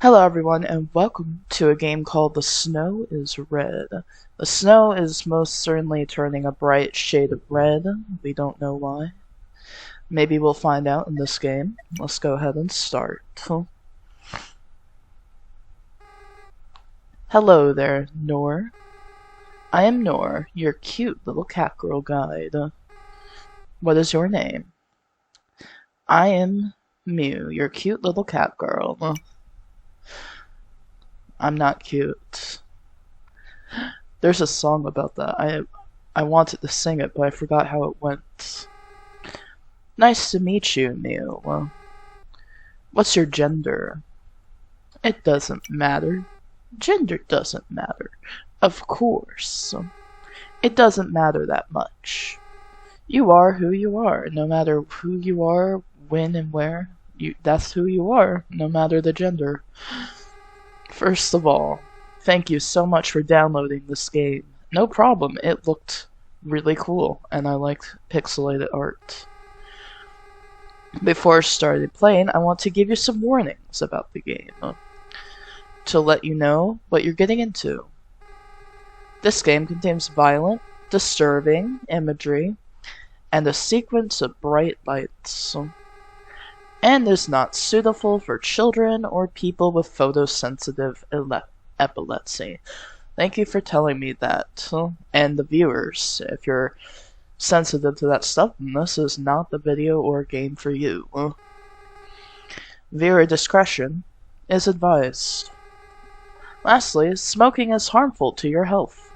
Hello everyone and welcome to a game called The Snow is Red. The snow is most certainly turning a bright shade of red. We don't know why. Maybe we'll find out in this game. Let's go ahead and start. Hello there, Noor. I am Noor, your cute little cat girl guide. What is your name? I am Mew, your cute little cat girl. I'm not cute. There's a song about that. I wanted to sing it, but I forgot how it went. Nice to meet you, Mew. What's your gender? It doesn't matter. Gender doesn't matter. Of course. It doesn't matter that much. You are who you are, no matter who you are, when and where. That's who you are, no matter the gender. First of all, thank you so much for downloading this game. No problem, it looked really cool, and I liked pixelated art. Before starting playing, I want to give you some warnings about the game, to let you know what you're getting into. This game contains violent, disturbing imagery, and a sequence of bright lights, and is not suitable for children or people with photosensitive epilepsy. Thank you for telling me that. And the viewers, if you're sensitive to that stuff, then this is not the video or game for you. Viewer discretion is advised. Lastly, smoking is harmful to your health.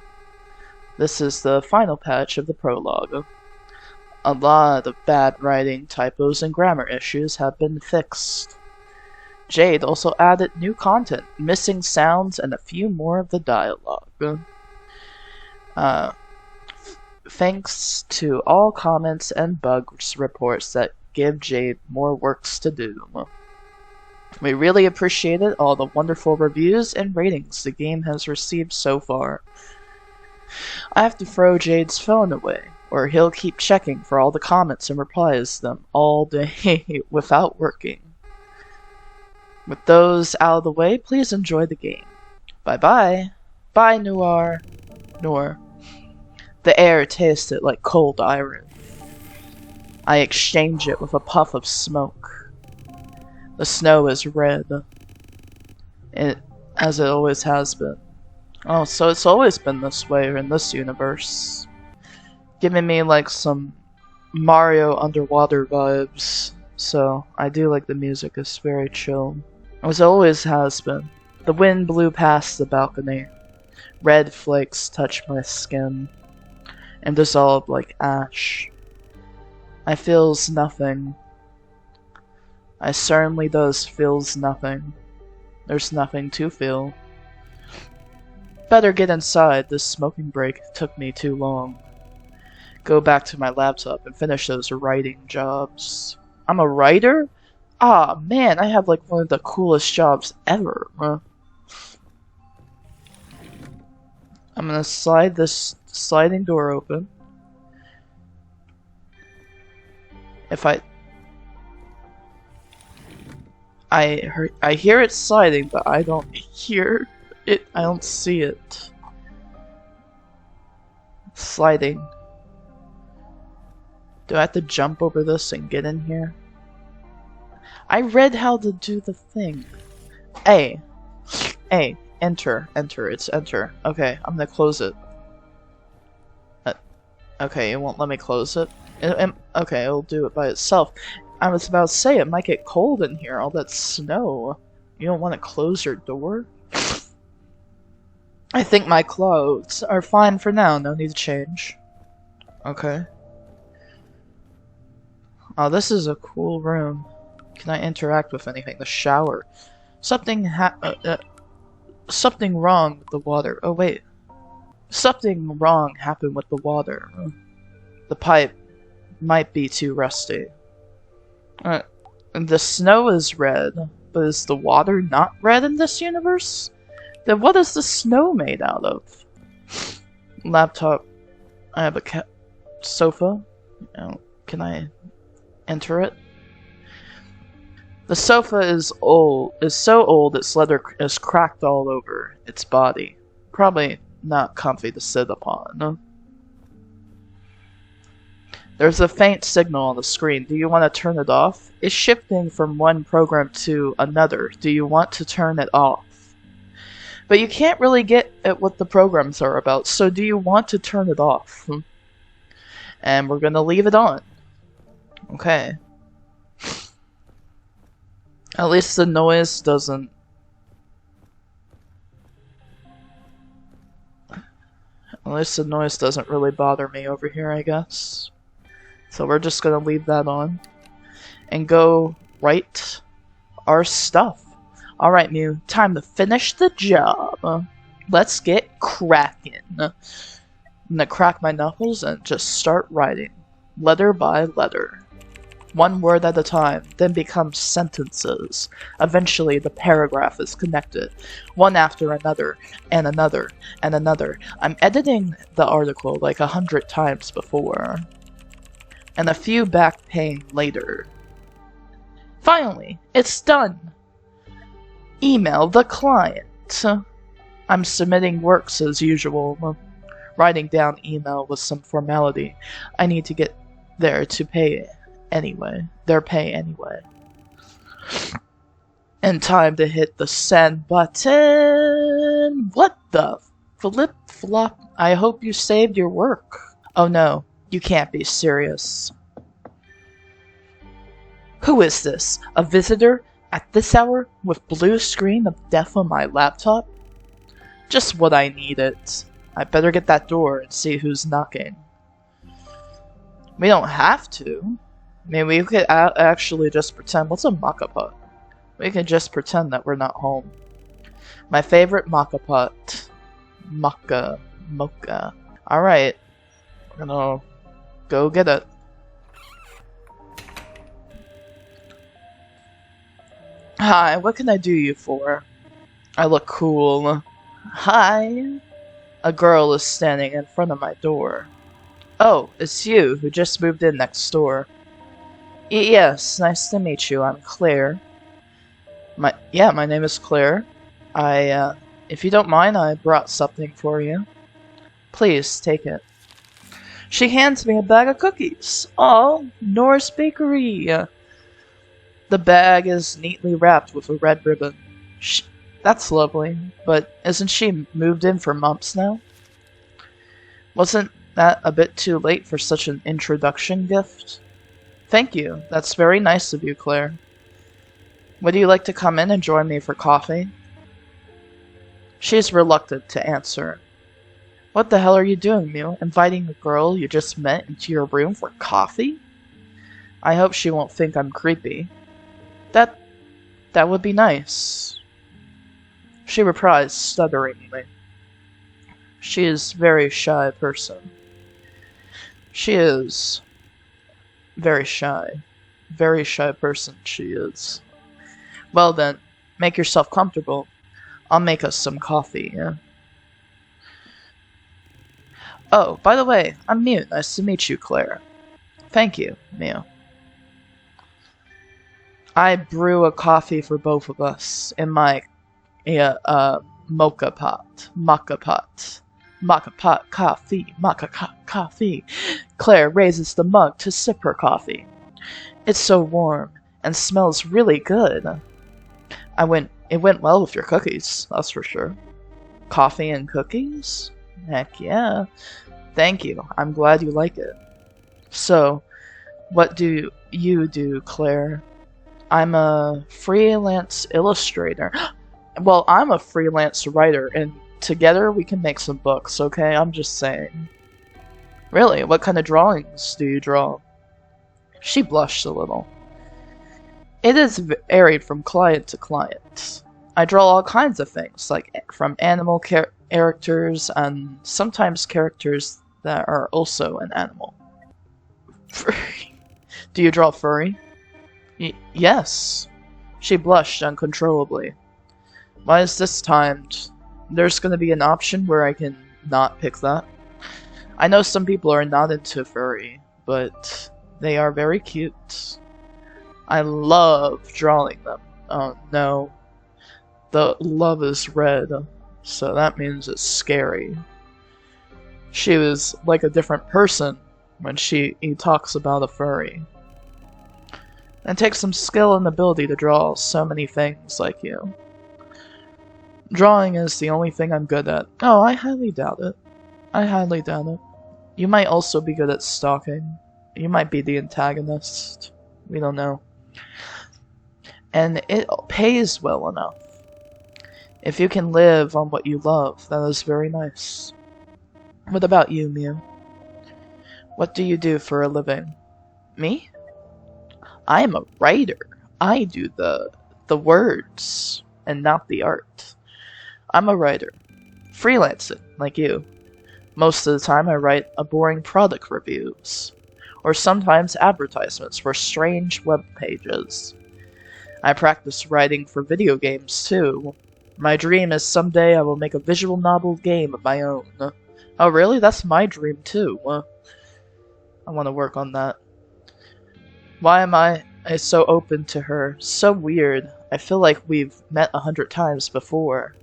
This is the final patch of the prologue. A lot of bad writing, typos, and grammar issues have been fixed. Jade also added new content, missing sounds, and a few more of the dialogue. Thanks to all comments and bugs reports that give Jade more works to do. We really appreciated all the wonderful reviews and ratings the game has received so far. I have to throw Jade's phone away, or he'll keep checking for all the comments and replies to them all day without working. With those out of the way, please enjoy the game. Bye-bye. Bye, Noor. The air tasted like cold iron. I exchange it with a puff of smoke. The snow is red, as it always has been. Oh, so it's always been this way in this universe. Giving me like some Mario underwater vibes, so I do like the music. It's very chill, as it always has been. The wind blew past the balcony. Red flakes touched my skin and dissolved like ash. I feels nothing. I certainly does feels nothing. There's nothing to feel. Better get inside. This smoking break took me too long. Go back to my laptop and finish those writing jobs. I'm a writer? Ah, man, I have like one of the coolest jobs ever. I'm gonna slide this sliding door open. If I hear it sliding, but I don't hear it. I don't see it. Sliding. Do I have to jump over this and get in here? I read how to do the thing. A. Enter. It's enter. Okay, I'm gonna close it. Okay, it won't let me close it. Okay, it'll do it by itself. I was about to say, it might get cold in here, all that snow. You don't want to close your door? I think my clothes are fine for now, no need to change. Okay. Oh, this is a cool room. Can I interact with anything? The shower. Something wrong with the water. Oh, wait. Something wrong happened with the water. The pipe might be too rusty. And the snow is red, but is the water not red in this universe? Then what is the snow made out of? Laptop. I have a sofa. Can I enter it? The sofa is so old its leather is cracked all over its body. Probably not comfy to sit upon. There's a faint signal on the screen. Do you want to turn it off? It's shifting from one program to another. Do you want to turn it off? But you can't really get at what the programs are about, so do you want to turn it off? And we're gonna leave it on. Okay. At least the noise doesn't... At least the noise doesn't really bother me over here, I guess. So we're just gonna leave that on. And go write our stuff. Alright, Mew, time to finish the job. Let's get cracking. I'm gonna crack my knuckles and just start writing. Letter by letter. One word at a time, then becomes sentences. Eventually, the paragraph is connected. One after another, and another, and another. I'm editing the article like 100 times before. And a few back pain later. Finally, it's done! Email the client. I'm submitting works as usual. Writing down email with some formality. I need to get there to pay anyway. Their pay anyway. And time to hit the send button. What the flip-flop? I hope you saved your work. Oh no, you can't be serious. Who is this? A visitor? At this hour, with blue screen of death on my laptop? Just what I needed. I better get that door and see who's knocking. We don't have to. I mean, we could actually just pretend. What's a maca-pot? We can just pretend that we're not home. My favorite maca-pot. Mocha. Alright. We're gonna go get it. Hi, what can I do you for? I look cool. Hi. A girl is standing in front of my door. Oh, it's you who just moved in next door. Yes, nice to meet you. I'm Claire. My name is Claire. If you don't mind, I brought something for you. Please, take it. She hands me a bag of cookies. Oh, Norris Bakery. The bag is neatly wrapped with a red ribbon. That's lovely, but isn't she moved in for months now? Wasn't that a bit too late for such an introduction gift? Thank you. That's very nice of you, Claire. Would you like to come in and join me for coffee? She's reluctant to answer. What the hell are you doing, Mew? Inviting a girl you just met into your room for coffee? I hope she won't think I'm creepy. That would be nice. She replies stutteringly. She is a very shy person. She is very shy. Very shy person she is. Well then, make yourself comfortable. I'll make us some coffee, yeah? Oh, by the way, I'm Mew. Nice to meet you, Claire. Thank you, Mew. I brew a coffee for both of us in my mocha pot. Maca pot. Maca pot coffee. Coffee. Claire raises the mug to sip her coffee. It's so warm and smells really good. It went well with your cookies, that's for sure. Coffee and cookies? Heck yeah. Thank you. I'm glad you like it. So, what do you do, Claire? I'm a freelance illustrator. Well, I'm a freelance writer, and together we can make some books, okay? I'm just saying. Really? What kind of drawings do you draw? She blushed a little. It is varied from client to client. I draw all kinds of things, like from animal characters and sometimes characters that are also an animal. Do you draw furry? Yes. She blushed uncontrollably. Why is this timed? There's gonna be an option where I can not pick that. I know some people are not into furry, but they are very cute. I love drawing them. Oh no. The love is red, so that means it's scary. She was like a different person when he talks about a furry. It takes some skill and ability to draw so many things like you. Drawing is the only thing I'm good at. Oh, I highly doubt it. I highly doubt it. You might also be good at stalking. You might be the antagonist. We don't know. And it pays well enough. If you can live on what you love, that is very nice. What about you, Mew? What do you do for a living? Me? I am a writer. I do the words and not the art. I'm a writer. Freelancing, like you. Most of the time I write boring product reviews. Or sometimes advertisements for strange web pages. I practice writing for video games too. My dream is someday I will make a visual novel game of my own. Oh really? That's my dream too. I want to work on that. Why am I so open to her? So weird. I feel like we've met 100 times before.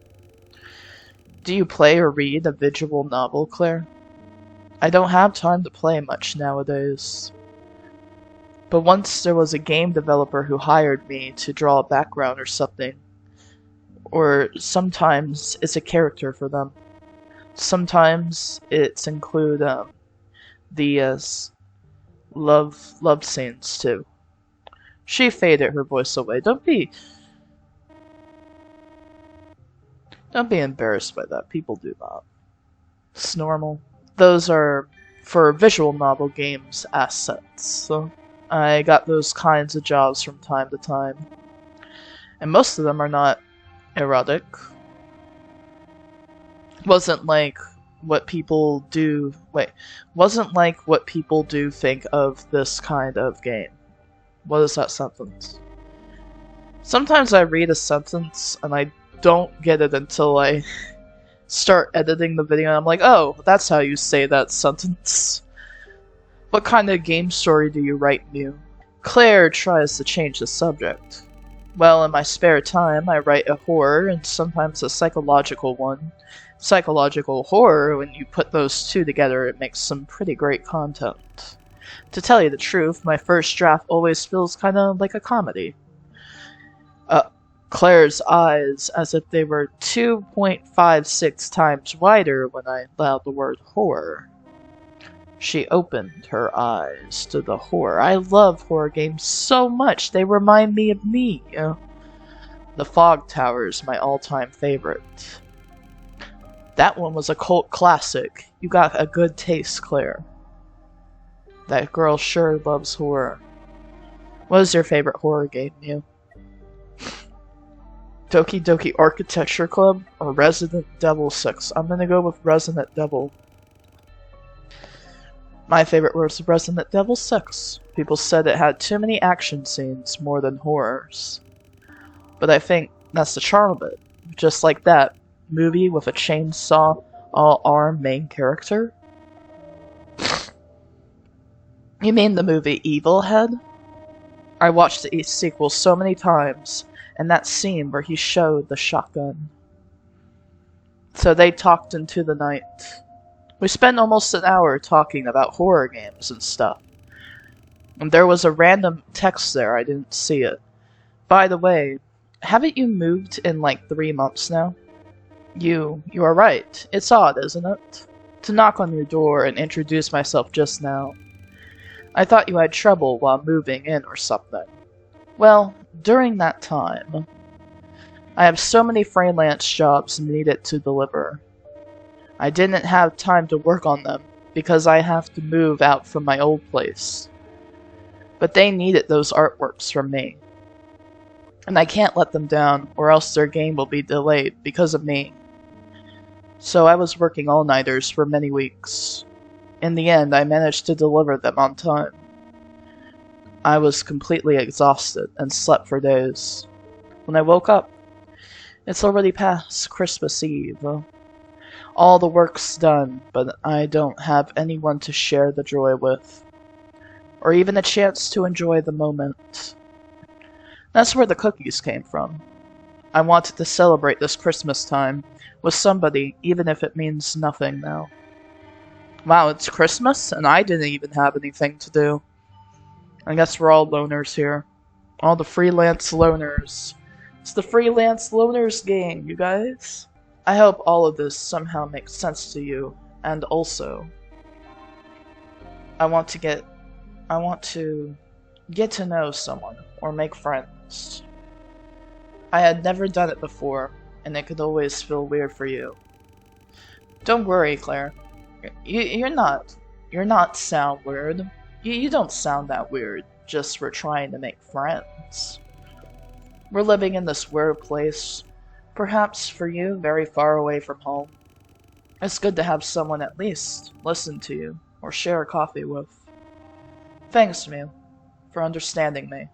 Do you play or read a visual novel, Claire? I don't have time to play much nowadays. But once there was a game developer who hired me to draw a background or something. Or sometimes it's a character for them. Sometimes it's include the love scenes too. She faded her voice away. Don't be embarrassed by that. People do that. It's normal. Those are for visual novel games assets. So I got those kinds of jobs from time to time. And most of them are not erotic. Wasn't like what people do think of this kind of game. What is that sentence? Sometimes I read a sentence and I don't get it until I start editing the video and I'm like, oh, that's how you say that sentence. What kind of game story do you write, Mew? Claire tries to change the subject. Well, in my spare time, I write a horror and sometimes a psychological one. Psychological horror, when you put those two together, it makes some pretty great content. To tell you the truth, my first draft always feels kind of like a comedy. Claire's eyes, as if they were 2.56 times wider when I allowed the word horror. She opened her eyes to the horror. I love horror games so much, they remind me of me. The Fog Tower is my all-time favorite. That one was a cult classic. You got a good taste, Claire. That girl sure loves horror. What is your favorite horror game, Mew? Doki Doki Architecture Club or Resident Evil 6? I'm gonna go with Resident Evil. My favorite was Resident Evil 6. People said it had too many action scenes more than horrors. But I think that's the charm of it. Just like that movie with a chainsaw all-arm main character. You mean the movie Evil Head? I watched the sequel so many times, and that scene where he showed the shotgun. So they talked into the night. We spent almost an hour talking about horror games and stuff. And there was a random text there, I didn't see it. By the way, haven't you moved in like 3 months now? You are right. It's odd, isn't it? To knock on your door and introduce myself just now. I thought you had trouble while moving in or something. Well, during that time, I have so many freelance jobs needed to deliver. I didn't have time to work on them because I have to move out from my old place. But they needed those artworks from me. And I can't let them down or else their game will be delayed because of me. So I was working all-nighters for many weeks. In the end, I managed to deliver them on time. I was completely exhausted and slept for days. When I woke up, it's already past Christmas Eve. All the work's done, but I don't have anyone to share the joy with. Or even a chance to enjoy the moment. That's where the cookies came from. I wanted to celebrate this Christmas time with somebody, even if it means nothing now. Wow, it's Christmas, and I didn't even have anything to do. I guess we're all loners here. All the freelance loners. It's the freelance loners game, you guys. I hope all of this somehow makes sense to you, and also, I want to get to know someone, or make friends. I had never done it before, and it could always feel weird for you. Don't worry, Claire. You're not sound weird. You don't sound that weird, just we're trying to make friends. We're living in this weird place, perhaps for you, very far away from home. It's good to have someone at least listen to you, or share a coffee with. Thanks, Mew, for understanding me.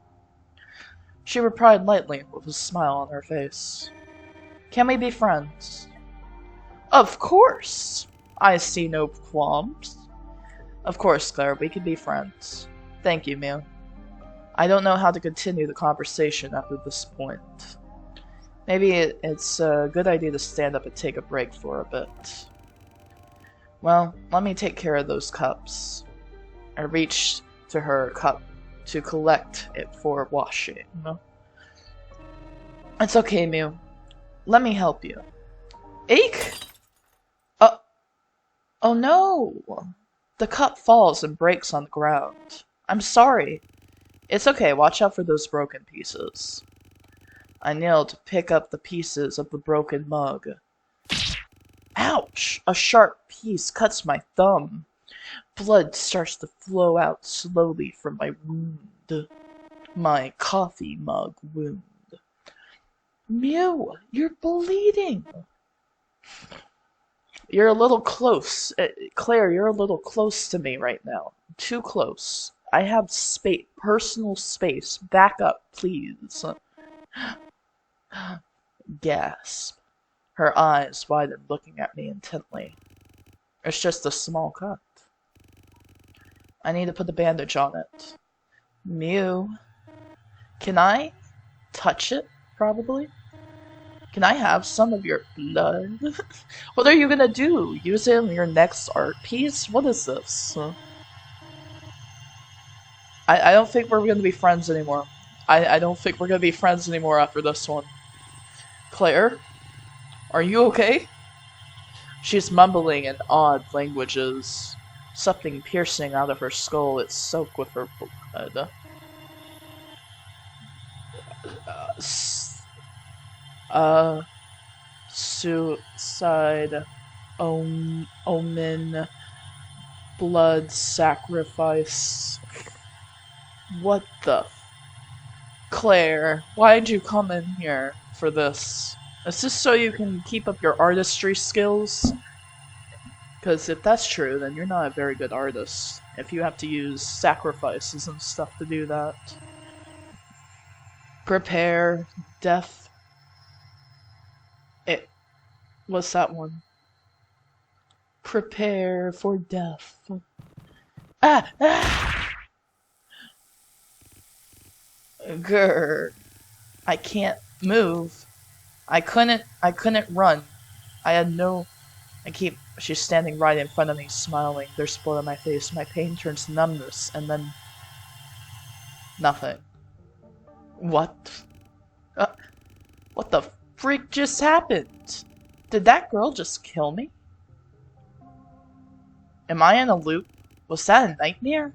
She replied lightly, with a smile on her face. Can we be friends? Of course! I see no qualms. Of course, Claire, we can be friends. Thank you, Mew. I don't know how to continue the conversation after this point. Maybe it's a good idea to stand up and take a break for a bit. Well, let me take care of those cups. I reached to her cup to collect it for washing. It's okay, Mew. Let me help you. Eek! Oh no! The cup falls and breaks on the ground. I'm sorry. It's okay, watch out for those broken pieces. I knelt to pick up the pieces of the broken mug. Ouch! A sharp piece cuts my thumb. Blood starts to flow out slowly from my wound. My coffee mug wound. Mew, you're bleeding! You're a little close. Claire, you're a little close to me right now. Too close. I have space, personal space. Back up, please. Gasp. Her eyes widened, looking at me intently. It's just a small cut. I need to put a bandage on it. Mew. Can I touch it, probably? Can I have some of your blood? What are you gonna do? Use it in your next art piece? What is this? I don't think we're gonna be friends anymore. I don't think we're gonna be friends anymore after this one. Claire? Are you okay? She's mumbling in odd languages. Something piercing out of her skull. It's soaked with her blood. Suicide, omen, blood sacrifice. What the? Claire, why'd you come in here for this? Is this so you can keep up your artistry skills? Because if that's true, then you're not a very good artist. If you have to use sacrifices and stuff to do that. Prepare, death. What's that one? Prepare for death. Ah! Grr. I can't move. I couldn't run. I had no... She's standing right in front of me, smiling. There's blood on my face. My pain turns to numbness, and then... nothing. What? What the freak just happened? Did that girl just kill me? Am I in a loop? Was that a nightmare?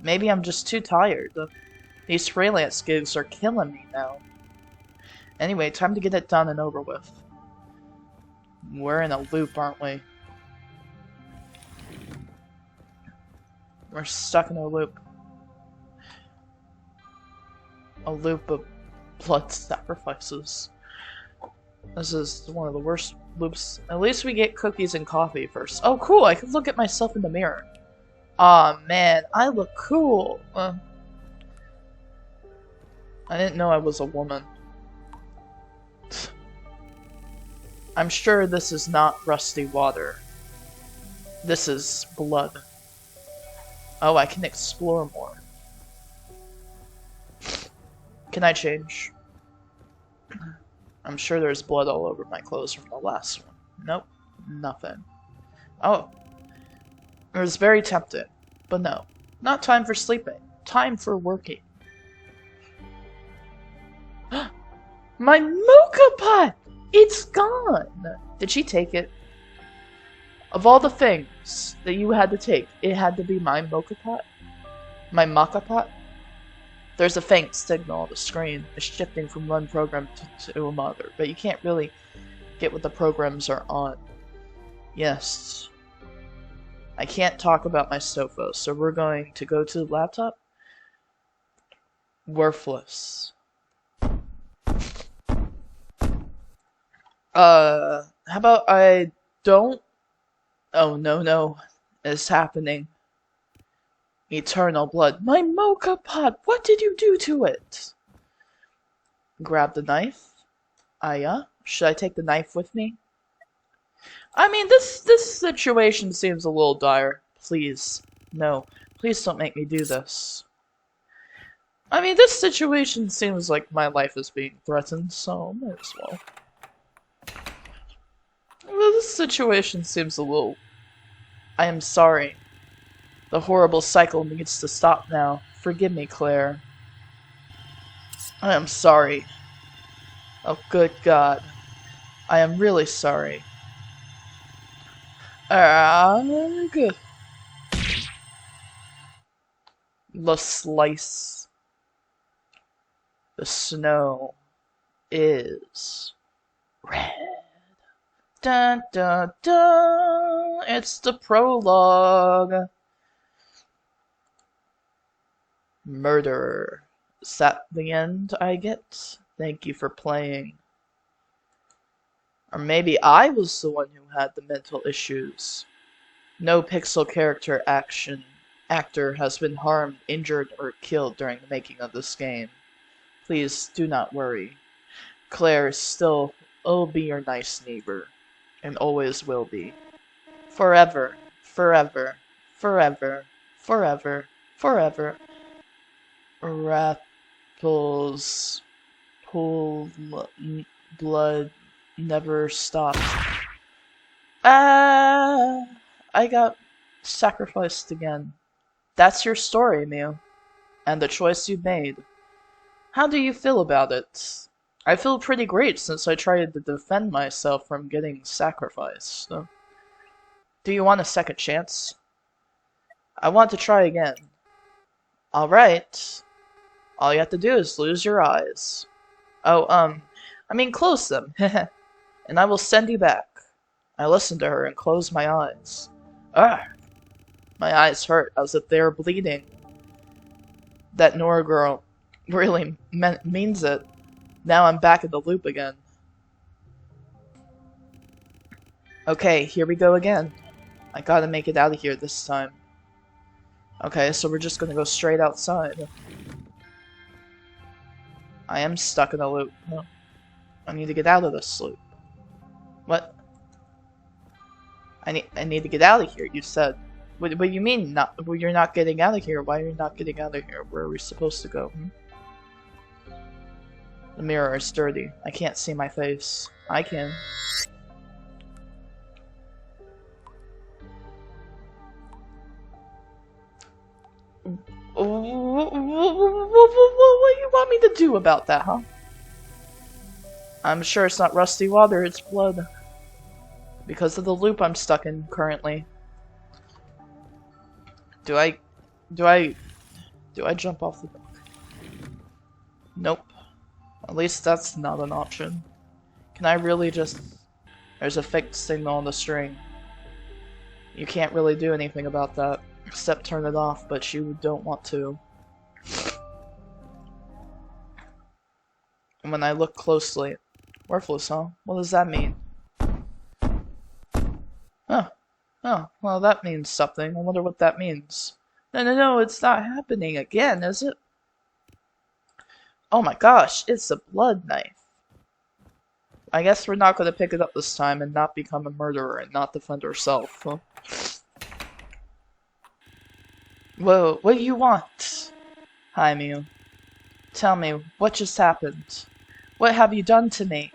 Maybe I'm just too tired. These freelance gigs are killing me now. Anyway, time to get it done and over with. We're in a loop, aren't we? We're stuck in a loop. A loop of blood sacrifices. This is one of the worst loops. At least we get cookies and coffee first. Oh, cool! I can look at myself in the mirror. Aw, man, I look cool. I didn't know I was a woman. I'm sure this is not rusty water. This is blood. Oh, I can explore more. Can I change? I'm sure there's blood all over my clothes from the last one. Nope, nothing. Oh. It was very tempting, but no. Not time for sleeping. Time for working. My mocha pot! It's gone! Did she take it? Of all the things that you had to take, it had to be my mocha pot? My maca pot? There's a faint signal on the screen. It's shifting from one program to another, but you can't really get what the programs are on. Yes. I can't talk about my sofa, so we're going to go to the laptop. Worthless. How about I don't? Oh, no. It's happening. Eternal blood. My mocha pot! What did you do to it? Grab the knife. Should I take the knife with me? I mean, this situation seems a little dire. Please. No. Please don't make me do this. I mean, this situation seems like my life is being threatened, so might as well. Well, this situation seems a little... I am sorry. The horrible cycle needs to stop now. Forgive me, Claire. I am sorry. Oh, good God. I am really sorry. Good. The slice. The snow is red. Dun dun dun! It's the prologue. Murderer. Is that the end I get? Thank you for playing. Or maybe I was the one who had the mental issues. No pixel character actor has been harmed, injured, or killed during the making of this game. Please do not worry. Claire still will be your nice neighbor. And always will be. Forever. Forever. Forever. Forever. Forever. Rapples. Pool. Blood. Never stops. I got sacrificed again. That's your story, Mew. And the choice you made. How do you feel about it? I feel pretty great since I tried to defend myself from getting sacrificed. So. Do you want a second chance? I want to try again. Alright. All you have to do is lose your eyes. Oh, I mean close them. And I will send you back. I listened to her and closed my eyes. Ugh. My eyes hurt as if they were bleeding. That Nora girl really means it. Now I'm back in the loop again. Okay, here we go again. I gotta make it out of here this time. Okay, so we're just gonna go straight outside. I am stuck in a loop. No. I need to get out of this loop. What? I need to get out of here, you said. What do you mean, well, you're not getting out of here? Why are you not getting out of here? Where are we supposed to go? The mirror is dirty. I can't see my face. I can. What do you want me to do about that, huh? I'm sure it's not rusty water, it's blood. Because of the loop I'm stuck in currently. Do I jump off the dock? Nope. At least that's not an option. Can I really just... There's a fixed signal on the string. You can't really do anything about that, except turn it off, but you don't want to. And when I look closely... Worthless, huh? What does that mean? Oh, well that means something. I wonder what that means. No, it's not happening again, is it? Oh my gosh, it's a blood knife. I guess we're not going to pick it up this time and not become a murderer and not defend ourselves. Huh? Whoa, what do you want? Hi, Mew. Tell me, what just happened? What have you done to me?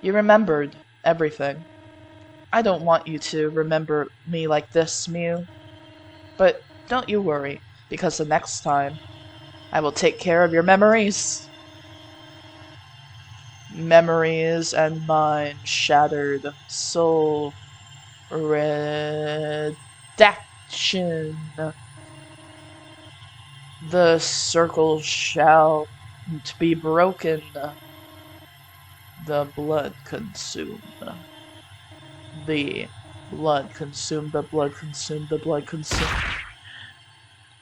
You remembered everything. I don't want you to remember me like this, Mew. But don't you worry, because the next time, I will take care of your memories. Memories and mine shattered. Soul redaction. The circle shall be broken. The blood consume. The blood consume. The blood consume. The blood consume.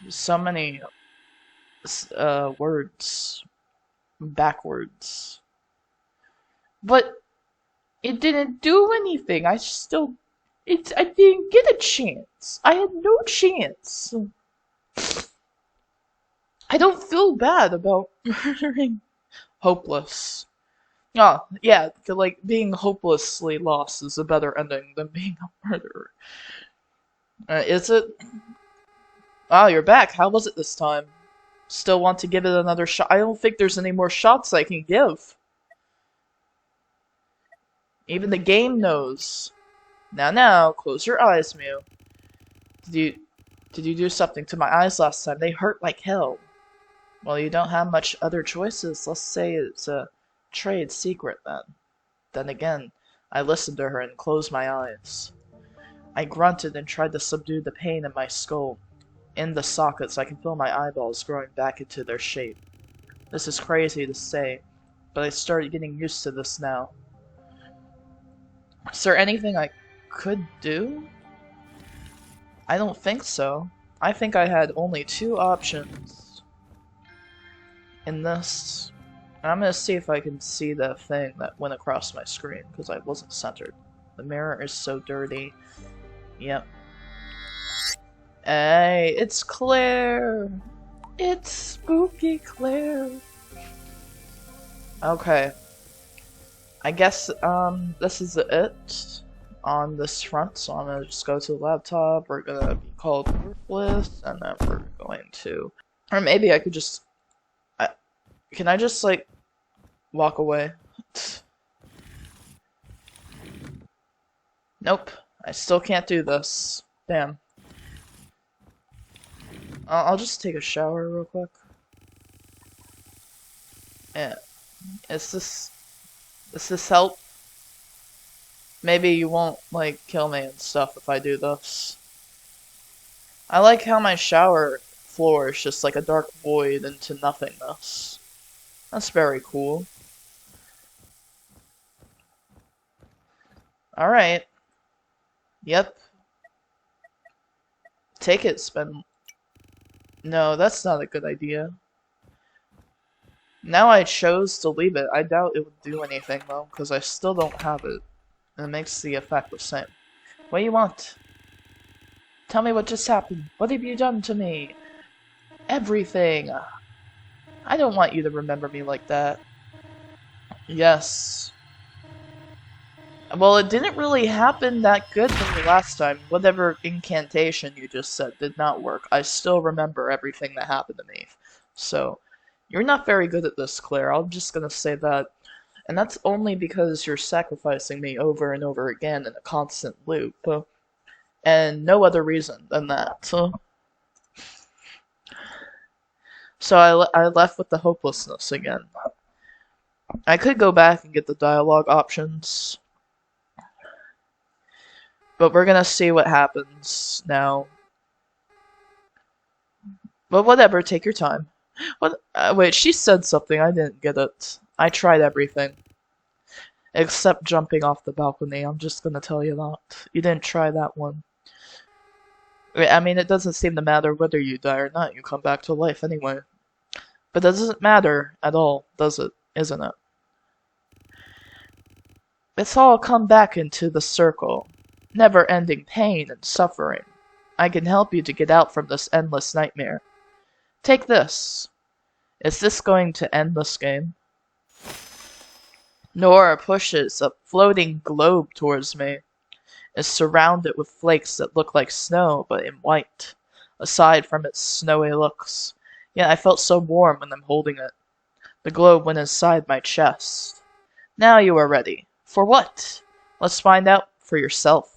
So many words backwards. But it didn't do anything. I didn't get a chance. I had no chance. I don't feel bad about murdering Hopeless. Oh, yeah, like, being hopelessly lost is a better ending than being a murderer. Is it? Oh, you're back. How was it this time? Still want to give it another shot? I don't think there's any more shots I can give. Even the game knows. Now, close your eyes, Mew. Did you do something to my eyes last time? They hurt like hell. Well, you don't have much other choices. Let's say it's a trade secret, then. Then again, I listened to her and closed my eyes. I grunted and tried to subdue the pain in my skull. In the sockets, I can feel my eyeballs growing back into their shape. This is crazy to say, but I started getting used to this now. Is there anything I could do? I don't think so. I think I had only two options in this. And I'm gonna see if I can see the thing that went across my screen, because I wasn't centered. The mirror is so dirty. Yep. Hey, it's Claire! It's spooky Claire! Okay. I guess, this is it on this front, so I'm gonna just go to the laptop, we're gonna be called worthless, and then we're going to... Or maybe I could just... Can I just, like, walk away? Nope. I still can't do this. Damn. I'll just take a shower real quick. Yeah. Does this help? Maybe you won't, like, kill me and stuff if I do this. I like how my shower floor is just like a dark void into nothingness. That's very cool. Alright. Yep. Take it, Spin. No, that's not a good idea. Now I chose to leave it. I doubt it would do anything, though, because I still don't have it. And it makes the effect the same. What do you want? Tell me what just happened. What have you done to me? Everything. I don't want you to remember me like that. Yes. Well, it didn't really happen that good for me last time. Whatever incantation you just said did not work. I still remember everything that happened to me. So, you're not very good at this, Claire. I'm just gonna say that. And that's only because you're sacrificing me over and over again in a constant loop. And no other reason than that. So I left with the hopelessness again. I could go back and get the dialogue options. But we're gonna see what happens now. But whatever, take your time. What? Wait, she said something, I didn't get it. I tried everything. Except jumping off the balcony, I'm just gonna tell you that. You didn't try that one. I mean, it doesn't seem to matter whether you die or not, you come back to life anyway. But that doesn't matter at all, does it? Isn't it? It's all come back into the circle. Never-ending pain and suffering. I can help you to get out from this endless nightmare. Take this. Is this going to end this game? Nora pushes a floating globe towards me. It's surrounded with flakes that look like snow, but in white. Aside from its snowy looks, Yeah, I felt so warm when I'm holding it. The glow went inside my chest. Now you are ready. For what? Let's find out for yourself.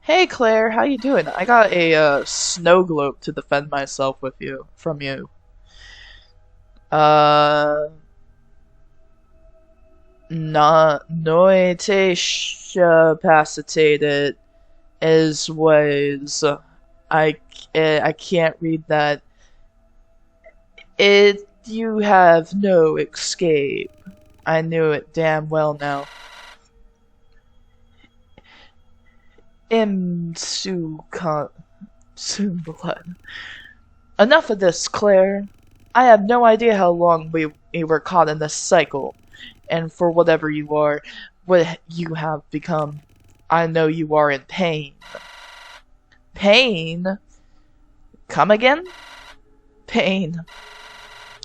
Hey Claire, how you doing? I got a snow globe to defend myself from you. Noitacapacitated is ways. I can't read that. You have no escape. I knew it damn well now. Blood. Enough of this, Claire. I have no idea how long we were caught in this cycle, and for whatever you are, what you have become, I know you are in pain. Pain? Come again? Pain.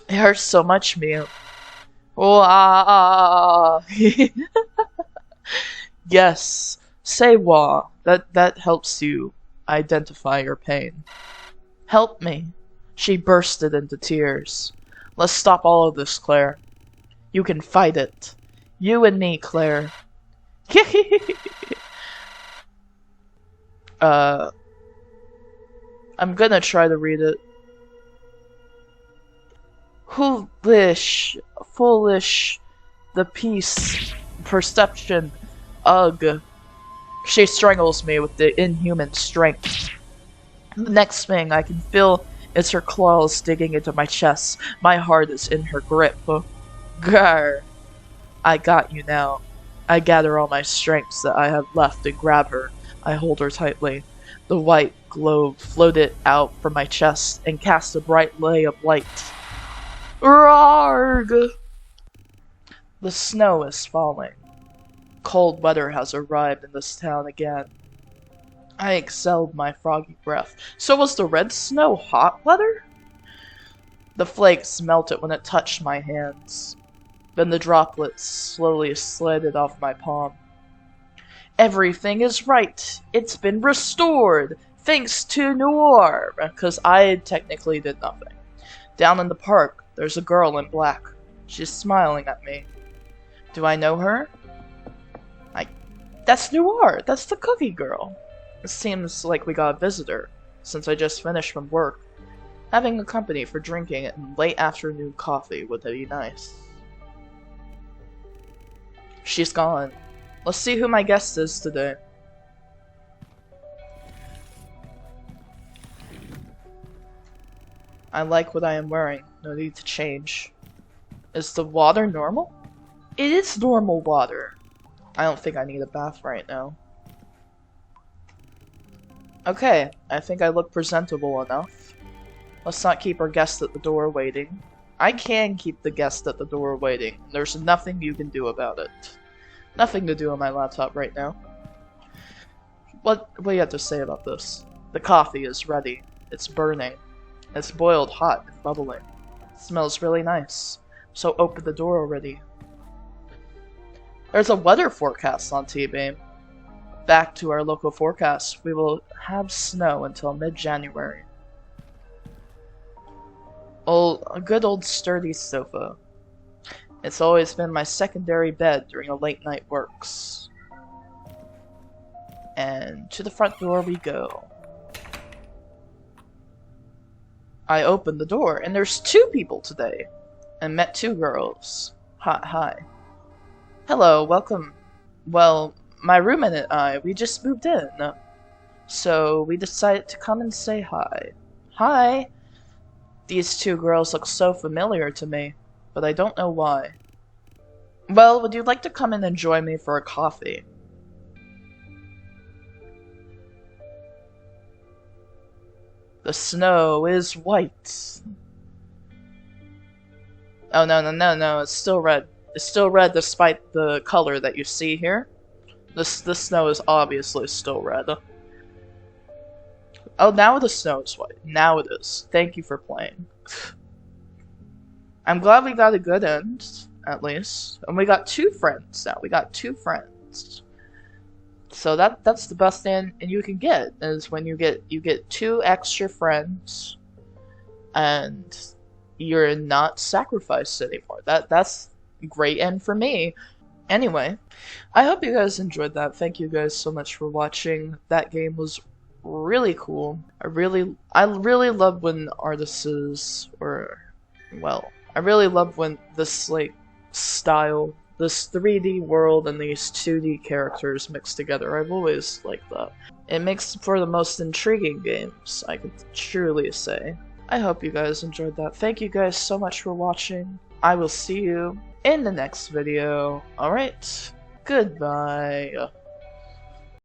It hurts so much, Mia. Wah. Yes, say wah. That helps you identify your pain. Help me. She bursted into tears. Let's stop all of this, Claire. You can fight it. You and me, Claire. I'm gonna try to read it. Foolish, the peace, perception, ugh. She strangles me with the inhuman strength. The next thing I can feel is her claws digging into my chest. My heart is in her grip. Grr. I got you now. I gather all my strengths that I have left and grab her. I hold her tightly. The white globe floated out from my chest and cast a bright ray of light. Rarg! The snow is falling. Cold weather has arrived in this town again. I exhaled my froggy breath. So was the red snow hot weather? The flakes melted when it touched my hands. Then the droplets slowly slid off my palm. Everything is right. It's been restored. Thanks to Noir. Because I technically did nothing. Down in the park, there's a girl in black. She's smiling at me. Do I know her? That's Noir. That's the cookie girl. It seems like we got a visitor, since I just finished from work. Having a company for drinking and late afternoon coffee would be nice. She's gone. Let's see who my guest is today. I like what I am wearing. No need to change. Is the water normal? It is normal water. I don't think I need a bath right now. Okay, I think I look presentable enough. Let's not keep our guest at the door waiting. I can keep the guest at the door waiting. There's nothing you can do about it. Nothing to do on my laptop right now. What do you have to say about this? The coffee is ready. It's burning. It's boiled hot and bubbling. It smells really nice. So open the door already. There's a weather forecast on TV. Back to our local forecast, we will have snow until mid-January. A good old sturdy sofa. It's always been my secondary bed during a late night works. And to the front door we go. I opened the door, and there's 2 people today. And met 2 girls. Hi. Hello, welcome. Well, my roommate and I, we just moved in. So we decided to come and say hi. Hi! These 2 girls look so familiar to me, but I don't know why. Well, would you like to come and join me for a coffee? The snow is white. Oh, no, it's still red. It's still red despite the color that you see here. The snow is obviously still red. Oh, now the snow is white. Now it is. Thank you for playing. I'm glad we got a good end, at least. And we got 2 friends now. We got 2 friends. So that's the best thing and you can get is when you get 2 extra friends and you're not sacrificed anymore. That's great end for me. Anyway, I hope you guys enjoyed that. Thank you guys so much for watching. That game was really cool. I really love when artists I really love when this like style, this 3D world and these 2D characters mixed together. I've always liked that. It makes for the most intriguing games, I could truly say. I hope you guys enjoyed that. Thank you guys so much for watching. I will see you in the next video. Alright, goodbye.